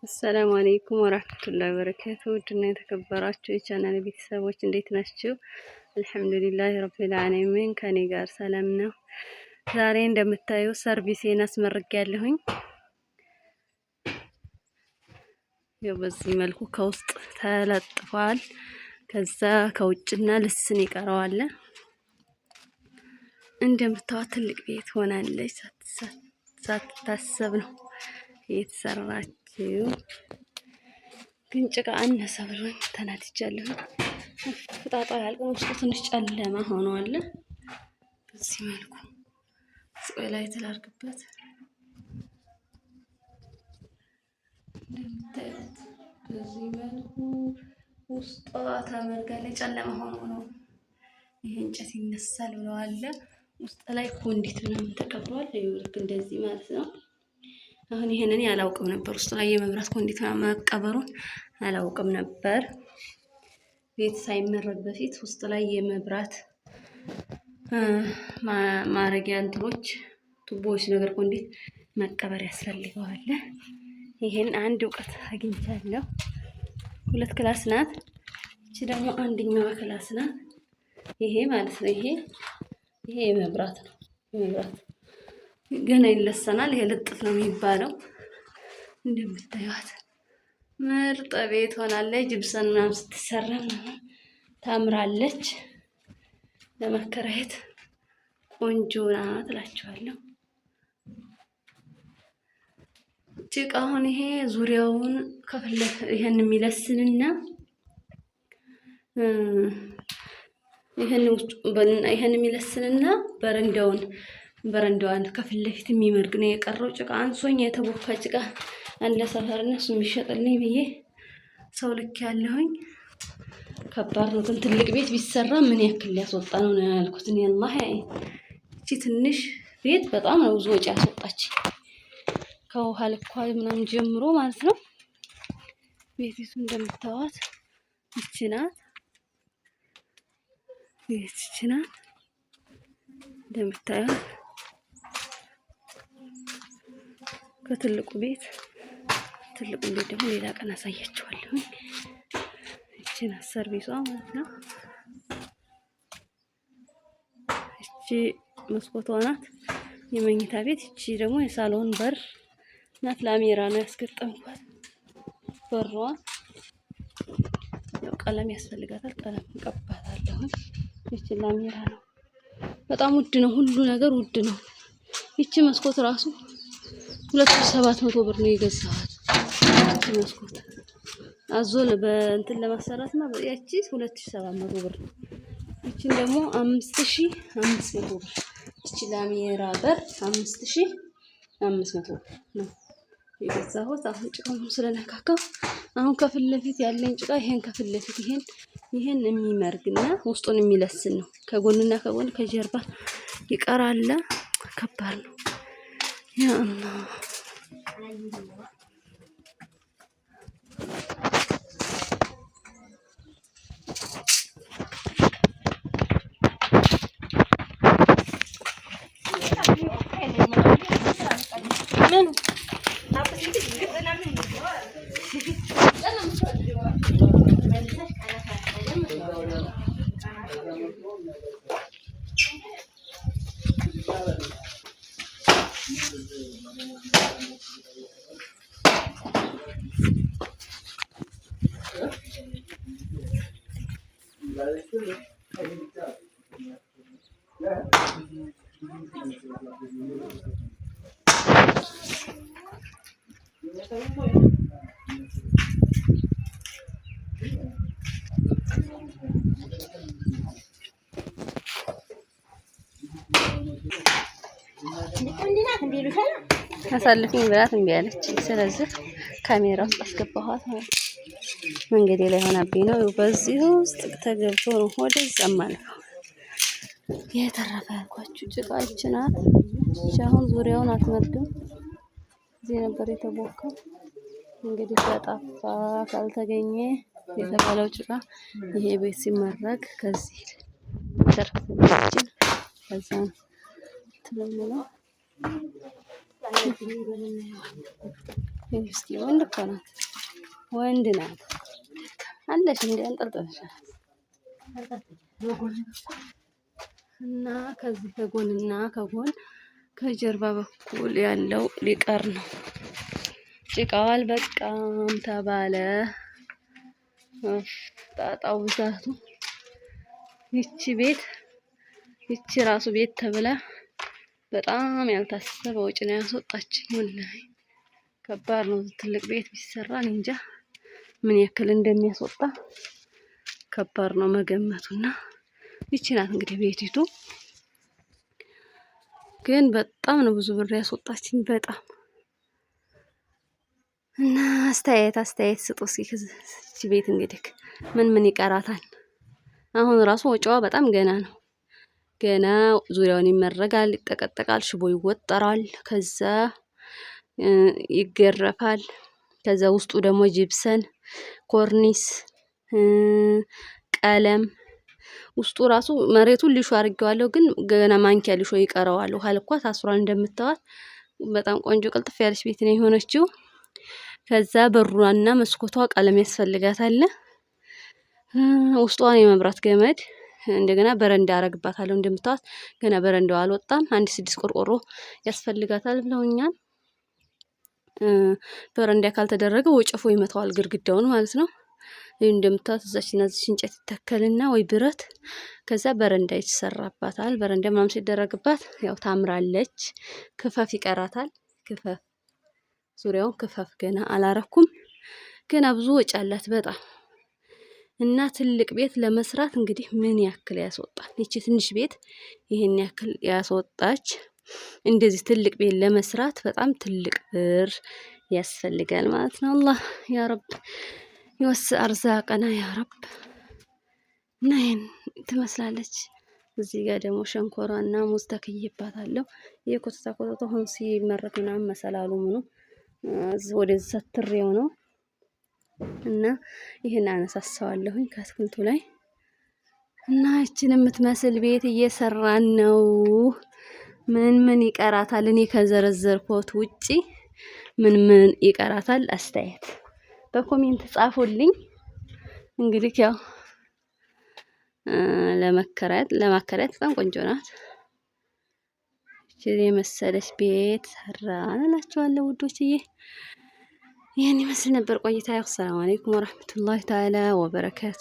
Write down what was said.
አሰላሙ አለይኩም ወራህመቱላሂ ወበረካቱ። ውድና የተከበራችሁ የቻናል ቤተሰቦች እንዴት ናችሁ? አልሐምዱሊላህ ረቢል ዓለሚን ከኔ ጋር ሰላም ነው። ዛሬ እንደምታዩ ሰርቪሴን አስመርቄያለሁኝ። ያው በዚህ መልኩ ከውስጥ ተለጥፏል። ከዛ ከውጭና ልስን ይቀረዋል። እንደምታዩት ትልቅ ቤት ሆናለች። ሳትታሰብ ነው የተሰራችው። ግን ጭቃ አነሰ ብሎኝ ተናድጃለሁ። ፍጣጣ ያልቀን ውስጡ ትንሽ ጨለማ ሆኗል። በዚህ መልኩ ላይ ተላርግበት እንደምታዩት በዚህ መልኩ ውስጧ ተመርጋለች። ጨለማ ሆኖ ነው ይሄ እንጨት ይነሳል ብለዋል። ውስጥ ላይ ኮንዲት ምናምን ተቀብሯል። ልክ እንደዚህ ማለት ነው። አሁን ይሄንን ያላውቅም ነበር። ውስጥ ላይ የመብራት ኮንዲት መቀበሩን አላውቅም ነበር። ቤት ሳይመረግ በፊት ውስጥ ላይ የመብራት ማረጊያ እንትኖች ቱቦዎች ነገር ኮንዲት መቀበር ያስፈልገዋል። ይሄን አንድ እውቀት አግኝቻለሁ። 2 ክላስ ናት። እቺ ደግሞ አንደኛዋ ክላስ ናት። ይሄ ማለት ነው። ይሄ የመብራት ነው። የመብራት ገና ይለሰናል። ይሄ ልጥፍ ነው የሚባለው። እንደምታዩት ምርጥ ቤት ሆናለች። ጅብሰን ምናምን ስትሰራ ታምራለች። ለመከራየት ቆንጆ ናት እላችኋለሁ። ጭቃ አሁን ይሄ ዙሪያውን ከፍለህ ይሄን የሚለስንና ይሄን የሚለስንና በረንዳዋን ከፊት ለፊት የሚመርግ ነው የቀረው። ጭቃ አንሶኝ የተቦካ ጭቃ አለ ሰፈርና እሱ የሚሸጥልኝ ብዬ ሰው ልክ ያለሁኝ። ከባድ ነው ግን ትልቅ ቤት ቢሰራ ምን ያክል ሊያስወጣ ነው ያልኩት እኔ። አላህ እቺ ትንሽ ቤት በጣም ነው ብዙ ወጪ ያስወጣች። ከውሃ ልኳ ምናምን ጀምሮ ማለት ነው። ቤቲቱ እንደምታዋት እቺ ናት። እቺ ናት እንደምታዩት። ከትልቁ ቤት ደግሞ ሌላ ቀን አሳያችኋለሁ። እቺ ናት ሰርቪሷ ማለት ነው። እቺ መስኮቷ ናት የመኝታ ቤት። እቺ ደግሞ የሳሎን በር ናት። ላሜራ ነው ያስገጠምኳት። በሯ ያው ቀለም ያስፈልጋታል። ቀለም እንቀባታለሁ። እቺ ላሜራ ነው። በጣም ውድ ነው፣ ሁሉ ነገር ውድ ነው። እቺ መስኮት ራሱ 2700 ብር ነው የገዛኋት። እቺ መስኮት አዞል በእንትን ለማሰራትና ያቺ 2700 ብር። እቺን ደግሞ 5500 ብር። እቺ ላሜራ በር 5500 ብር ነው የገዛሁት። አሁን ጭቃው ስለነካካው አሁን ከፊት ለፊት ያለኝ ጭቃ ይሄን ከፊት ለፊት ይሄን የሚመርግና ውስጡን የሚለስን ነው። ከጎንና ከጎን ከጀርባ ይቀራል። ከባድ ነው። ያ አላህ አሳልፊኝ ብላት እምቢ አለች። ስለዚህ ካሜራ ውስጥ አስገባኋት ማለት ነው። መንገዴ ላይ ሆናብኝ ነው። በዚህ ውስጥ ተገብቶ ነው ወደዛ ማለት ነው የተረፈ ያልኳችሁ። ጭቃች ናት። አሁን ዙሪያውን አትመርግም። እዚህ ነበር የተቦካው። እንግዲህ ከጠፋ ካልተገኘ የተባለው ጭቃ ይሄ ቤት ሲመረግ ከዚህ ተርፈችን ከዛ ትለምነው እስኪ ወንድ እኮ ናት፣ ወንድ ናት አለሽ እንደ አንጠልጥለሻል። እና ከዚህ ከጎንና ከጎን ከጀርባ በኩል ያለው ሊቀር ነው። ጭቃው አልበቃም ተባለ። ጣጣው ብዛቱ ይቺ ራሱ ቤት ተብላ በጣም ያልታሰበ ወጪ ነው ያስወጣችኝ። ወላሂ ከባድ ነው። ትልቅ ቤት ቢሰራ እንጃ ምን ያክል እንደሚያስወጣ ከባድ ነው መገመቱና ይቺ ናት እንግዲህ ቤቲቱ። ግን በጣም ነው ብዙ ብር ያስወጣችኝ በጣም። እና አስተያየት ስጡ እስኪ። ይቺ ቤት እንግዲህ ምን ይቀራታል? አሁን ራሱ ወጪዋ በጣም ገና ነው። ገና ዙሪያውን ይመረጋል፣ ይጠቀጠቃል፣ ሽቦ ይወጠራል፣ ከዛ ይገረፋል። ከዛ ውስጡ ደግሞ ጂፕሰን፣ ኮርኒስ፣ ቀለም ውስጡ ራሱ መሬቱን ሊሾ አድርጌዋለሁ፣ ግን ገና ማንኪያ ሊሾ ይቀረዋል። ውሃ ልኳ ታስሯል እንደምታዋት። በጣም ቆንጆ ቅልጥፍ ያለች ቤት ነው የሆነችው። ከዛ በሩና መስኮቷ ቀለም ያስፈልጋታል። ውስጧን የመብራት ገመድ እንደገና በረንዳ አረግባታለሁ። እንደምታዋት ገና በረንዳው አልወጣም። 6 ቆርቆሮ ያስፈልጋታል ብለውኛል። በረንዳ ካልተደረገ ወጨፎ ይመታዋል ግድግዳውን ማለት ነው። እንደምታዩት እዛችና እዚህ እንጨት ይተከልና ወይ ብረት፣ ከዛ በረንዳ ይሰራባታል። በረንዳ ምናምን ሲደረግባት ያው ታምራለች። ክፈፍ ይቀራታል። ክፈፍ ዙሪያውን ክፈፍ ገና አላረኩም። ገና ብዙ ወጪ አላት በጣም። እና ትልቅ ቤት ለመስራት እንግዲህ ምን ያክል ያስወጣል? ይቺ ትንሽ ቤት ይሄን ያክል ያስወጣች። እንደዚህ ትልቅ ቤት ለመስራት በጣም ትልቅ ብር ያስፈልጋል ማለት ነው። አላህ ያ ረብ ይወስዕ አርዛቀና ያ ረብ። እና ይሄን ትመስላለች። እዚህ ጋር ደግሞ ሸንኮራና ሙዝ ተክዬባታለሁ። ይሄ ኮተታ ሆኖ ሲመረቅ ምናምን መሰላሉ ምኑ ወደዚህ ሰትሬው ነው። እና ይሄን አነሳሳዋለሁኝ ከአትክልቱ ላይ። እና እችን የምትመስል ቤት እየሰራን ነው። ምን ይቀራታል? እኔ ከዘረዘርኩት ውጪ ምን ይቀራታል? አስተያየት በኮሜንት ጻፉልኝ። እንግዲህ ያው ለማከራየት በጣም ቆንጆ ናት። እቺ የመሰለች ቤት ሰራን እላችኋለሁ ውዶችዬ። ይህን ይመስል ነበር ቆይታ። ሰላም አለይኩም ወራህመቱላሂ ተዓላ ወበረካቱ።